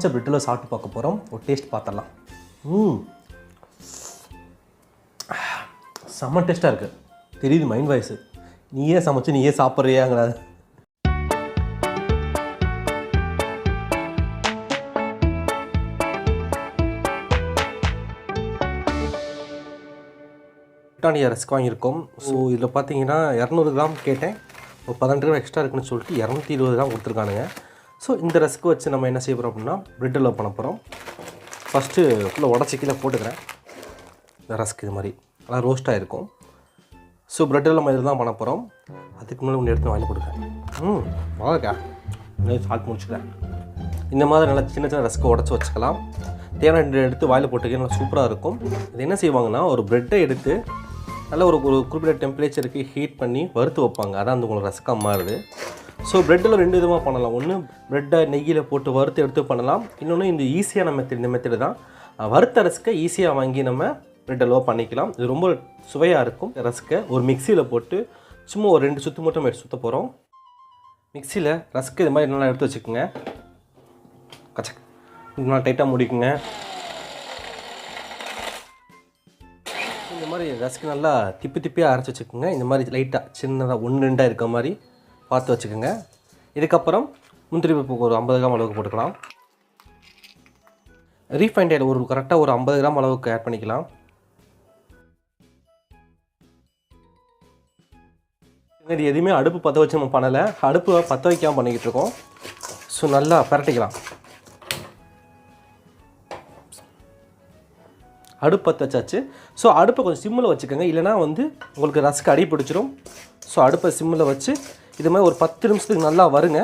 பிரெட்டில் சாப்பிட்டு பார்க்க போகிறோம். ஒரு டேஸ்ட் பார்த்துடலாம். செம்ம டேஸ்ட்டாக இருக்குது. தெரியுது மைண்ட் வாய்ஸு. நீயே சமைச்சு நீயே சாப்பிட்றியாங்கிறாது. பிரிட்டானியா ரஸ்க் வாங்கியிருக்கோம். ஸோ இதில் பார்த்தீங்கன்னா 200 கிராம் கேட்டேன். ஒரு 18 கிராம் எக்ஸ்ட்ரா இருக்குன்னு சொல்லிட்டு 220 கிராம் கொடுத்துருக்கானுங்க. ஸோ இந்த ரஸ்க்கு வச்சு நம்ம என்ன செய்ய போகிறோம் அப்படின்னா பிரெட்டில் பண்ண போகிறோம். ஃபஸ்ட்டு ஃபுல்லாக உடச்சி கீழே போட்டுக்கிறேன். இந்த ரஸ்க் இது மாதிரி நல்லா ரோஸ்ட்டாக இருக்கும். ஸோ பிரெட்டில் நம்ம இதில் தான் பண்ண போகிறோம். அதுக்கு முன்னாடி ஒன்று எடுத்து வாங்கி கொடுக்குறேன். வாங்கக்கா சால்ட் முடிச்சுக்கிறேன். இந்த மாதிரி நல்லா சின்ன சின்ன ரஸ்க்கு உடச்சி வச்சுக்கலாம். தேவையான எடுத்து வாயில் போட்டுக்க நல்லா சூப்பராக இருக்கும். இது என்ன செய்வாங்கன்னா ஒரு ப்ரெட்டை எடுத்து நல்லா ஒரு குறிப்பிட்ட டெம்பரேச்சருக்கு ஹீட் பண்ணி வறுத்து வைப்பாங்க. அதான் அந்த உங்களுக்கு ரஸ்க்காக மாறுது. ஸோ ப்ரெட்டில் 2 விதமாக பண்ணலாம். ஒன்று ப்ரெட்டை நெய்யில் போட்டு வறுத்து எடுத்து பண்ணலாம். இன்னொன்று இந்த ஈஸியான மெத்தட். இந்த மெத்தடு தான் வறுத்த ரஸ்க்கை ஈஸியாக வாங்கி நம்ம ப்ரெட்டலோ பண்ணிக்கலாம். இது ரொம்ப சுவையாக இருக்கும். ரஸ்க்கை ஒரு மிக்சியில் போட்டு சும்மா ஒரு 2 சுற்று மட்டும் எடுத்து சுற்ற போகிறோம். மிக்சியில் ரஸ்க்கு இது மாதிரி நல்லா எடுத்து வச்சுக்கோங்க. கச்சக் நல்லா டைட்டாக முடிக்குங்க. இந்த மாதிரி ரஸ்க்கு நல்லா திப்பியாக அரைச்சி வச்சுக்கோங்க. இந்த மாதிரி லைட்டாக சின்னதாக 1-2 இருக்க மாதிரி பார்த்து வச்சுக்கோங்க. இதுக்கப்புறம் முந்திரி பருப்பு ஒரு 50 கிராம் அளவுக்கு போட்டுக்கலாம். ரீஃபைண்ட் ஆயில் ஒரு கரெக்டாக ஒரு 50 கிராம் அளவுக்கு ஆட் பண்ணிக்கலாம். இது எதுவுமே அடுப்பு பற்ற வச்சு நம்ம பண்ணலை. அடுப்பு பற்ற வைக்காமல் பண்ணிக்கிட்டு இருக்கோம். ஸோ நல்லா பரட்டிக்கலாம். அடுப்பு பற்ற வச்சாச்சு. ஸோ அடுப்பை கொஞ்சம் சிம்மில் வச்சுக்கோங்க. இல்லைனா உங்களுக்கு ரஸ்க்கு அடி பிடிச்சிரும். ஸோ அடுப்பை சிம்மில் வச்சு இது மாதிரி ஒரு 10 நிமிஷத்துக்கு நல்லா வருங்க.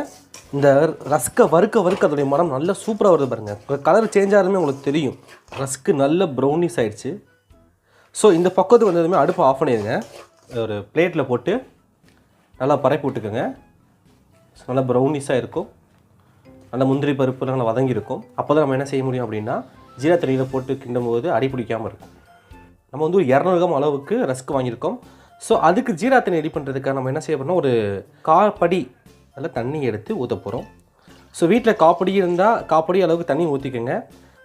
இந்த ரஸ்க்கை வறுக்க அதோடைய மனம் நல்லா சூப்பராக வருது பாருங்கள். கலர் சேஞ்ச் ஆகுதுமே உங்களுக்கு தெரியும். ரஸ்க்கு நல்ல ப்ரௌனிஸ் ஆகிடுச்சு. ஸோ இந்த பக்கத்துக்கு வந்ததுமே அடுப்பை ஆஃப் பண்ணிடுங்க. ஒரு பிளேட்டில் போட்டு நல்லா பரப்பி விட்டுக்கோங்க. ஸோ நல்லா ப்ரௌனிஸாக இருக்கும். நல்லா முந்திரி பருப்பு நல்லா வதங்கியிருக்கும். அப்போ தான் நம்ம என்ன செய்ய முடியும் அப்படின்னா ஜீரா தண்ணியில் போட்டு கிண்டும் போது அடி பிடிக்காமல் இருக்கும். நம்ம ஒரு 200 கிராம் அளவுக்கு ரஸ்க் வாங்கியிருக்கோம். ஸோ அதுக்கு ஜீரா தண்ணி ரெடி பண்ணுறதுக்காக நம்ம என்ன செய்ய போகிறோம், ஒரு 1/4 படி அதில் தண்ணி எடுத்து ஊற்ற போகிறோம். ஸோ வீட்டில் 1/4 படி இருந்தால் 1/4 படி அளவுக்கு தண்ணி ஊற்றிக்கோங்க.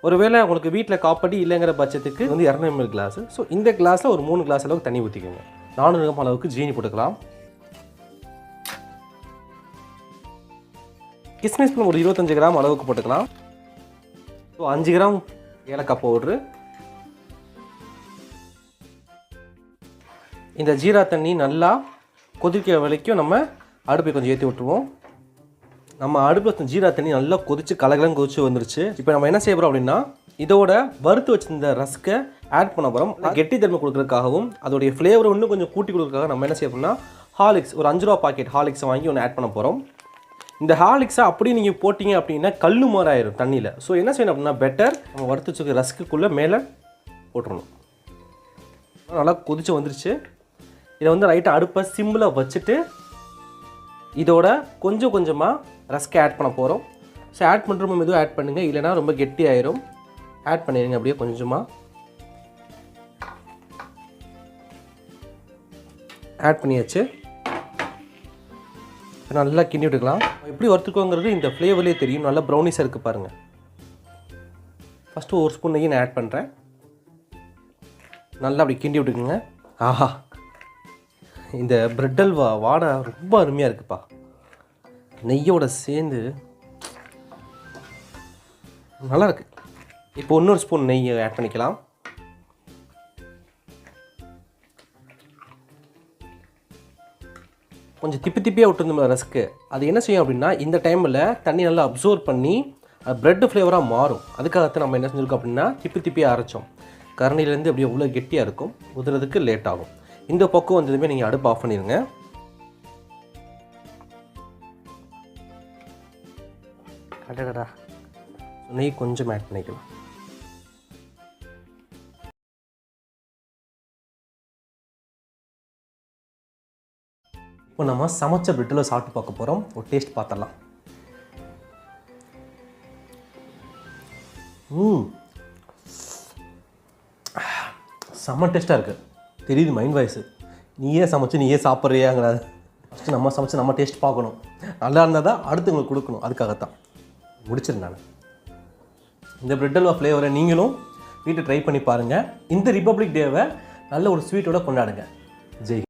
ஒருவேளை உங்களுக்கு வீட்டில் 1/4 படி இல்லைங்கிற பட்சத்துக்கு 200 ml கிளாஸு. ஸோ இந்த கிளாஸில் ஒரு 3 கிளாஸ் அளவுக்கு தண்ணி ஊற்றிக்கோங்க. 400 கிராம் அளவுக்கு ஜீனி போட்டுக்கலாம். கிஸ்மிஸ் பழம் ஒரு 25 கிராம் அளவுக்கு போட்டுக்கலாம். ஸோ 5 கிராம் ஏலக்காய் பவுட்ரு. இந்த ஜீரா தண்ணி நல்லா கொதிக்கிற வரைக்கும் நம்ம அடுப்பை கொஞ்சம் ஏற்றி விட்டுருவோம். நம்ம அடுப்பில் ஜீரா தண்ணி நல்லா கொதித்து கலகலம் கொதிச்சு வந்துருச்சு. இப்போ நம்ம என்ன செய்ய போகிறோம் அப்படின்னா இதோட வறுத்து வச்சிருந்த ரஸ்க்கை ஆட் பண்ண போகிறோம். கெட்டித்தன்மை கொடுக்குறதுக்காகவும் அதோடைய ஃப்ளேவர் இன்னும் கொஞ்சம் கூட்டி கொடுக்குறதுக்காக நம்ம என்ன செய்ய போகிறோம்னா ஹார்லிக்ஸ் ஒரு 5 ரூபா பாக்கெட் ஹார்லிக்ஸை வாங்கி ஒன்று ஆட் பண்ண போகிறோம். இந்த ஹார்லிக்ஸை அப்படியே நீங்கள் போட்டிங்க அப்படின்னா கல் மாதிரி ஆயிரும் தண்ணியில். ஸோ என்ன செய்யணும் அப்படின்னா பெட்டர் நம்ம வறுத்து வச்சுக்க ரஸ்க்குள்ளே மேலே போட்டுடணும். நல்லா கொதிச்சு வந்துருச்சு. இதை லைட்டாக அடுப்பை சிம்மில் வச்சுட்டு இதோட கொஞ்சம் கொஞ்சமாக ரஸ்க்கை ஆட் பண்ண போகிறோம். ஸோ ஆட் பண்ணுறோம் மெதுவாக ஆட் பண்ணுங்கள், இல்லைனா ரொம்ப கெட்டி ஆயிரும். ஆட் பண்ணிடுங்க அப்படியே கொஞ்சமாக. ஆட் பண்ணியாச்சு. நல்லா கிண்டி விட்டுக்கலாம். எப்படி வறுத்துக்கோங்கிறது இந்த ஃப்ளேவர்லேயே தெரியும். நல்லா ப்ரௌனிஸாக இருக்குது பாருங்கள். ஃபஸ்ட்டு ஒரு ஸ்பூன் நெய் நான் ஆட் பண்ணுறேன். நல்லா அப்படி கிண்டி விட்டுக்குங்க. ஆஹா, இந்த பிரெட் அல்வா வாடை ரொம்ப அருமையாக இருக்குப்பா. நெய்யோட சேர்ந்து நல்லா இருக்கு. இப்போ இன்னொரு ஸ்பூன் நெய் ஆட் பண்ணிக்கலாம். கொஞ்சம் திப்பியாக விட்டுருந்தோம் ரஸ்க்கு. அது என்ன செய்யும் அப்படின்னா இந்த டைமில் தண்ணி நல்லா அப்சர்வ் பண்ணி ப்ரெட் ஃப்ளேவராக மாறும். அதுக்காகத்தான் நம்ம என்ன செஞ்சுருக்கோம் அப்படின்னா திப்பியாக அரைச்சோம். கரண்டிலேருந்து அப்படியே உள்ள கெட்டியாக இருக்கும். உதுறதுக்கு லேட் ஆகும். இந்த பக்கம் வந்ததுமே நீங்கள் அடுப்பு ஆஃப் பண்ணிடுங்க. அடடா, நெய் கொஞ்சம் ஆட் பண்ணிக்கலாம். இப்போ நம்ம சமைச்ச பிரெட்டில் சாப்பிட்டு பார்க்க போகிறோம். ஒரு டேஸ்ட் பார்த்துடலாம். செம்ம டேஸ்ட்டாக இருக்குது. தெரியுது மைண்ட் வாய்ஸு. நீயே சமைச்சு நீயே சாப்பிட்றியாங்கிறாது. ஃபஸ்ட்டு நம்ம சமைச்சு நம்ம டேஸ்ட் பார்க்கணும். நல்லா இருந்தால் தான் அடுத்து உங்களுக்கு கொடுக்கணும். அதுக்காகத்தான் முடிச்சிருந்தேன் நான். இந்த பிரெட் அல்வா ஃப்ளேவரை நீங்களும் வீட்டை ட்ரை பண்ணி பாருங்கள். இந்த ரிப்பப்ளிக் டேவை நல்ல ஒரு ஸ்வீட்டோட கொண்டாடுங்க. ஜெய்.